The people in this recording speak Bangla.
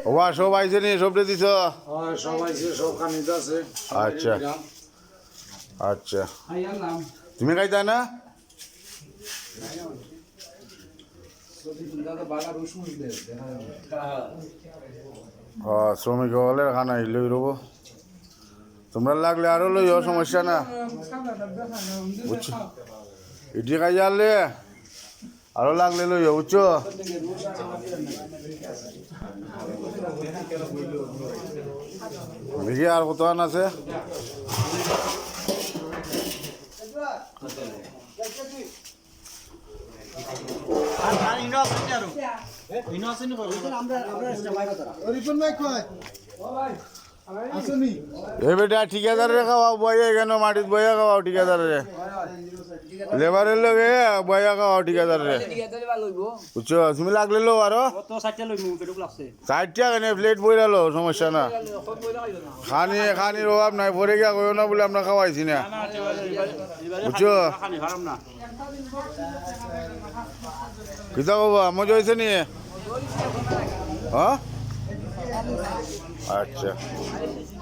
ওয়া সব আইছে নি সবরে দিছ সব আইছে সব খানিত আছে আচ্ছা আচ্ছা তুমি খাইতা না শ্রমিক হলে খানা লই রব তোমরা লাগলে আরো লইও সমস্যা না বুঝছো এটি খাই জানলে আরো লাগলে লইও বুঝছো দেখি আর কত আন আছে এ বেটা ঠিকাদারে খাওয়াও বইয়া কেন মাটিত বইয়া খাওয়াও ঠিকাদারে লেবারের লগে বইয়া খাওয়াও ঠিকাদারে বুঝছো তুমি লাগলে লো আরো 60 টাকা কেন প্লেট বইরা লো সমস্যা না খানির অভাব নাই পরে গিয়া কইও না বলে আমরা খাওয়াইছি না বুঝছো কিতা কবা মজা হয়েছে নি হ্যাঁ আচ্ছা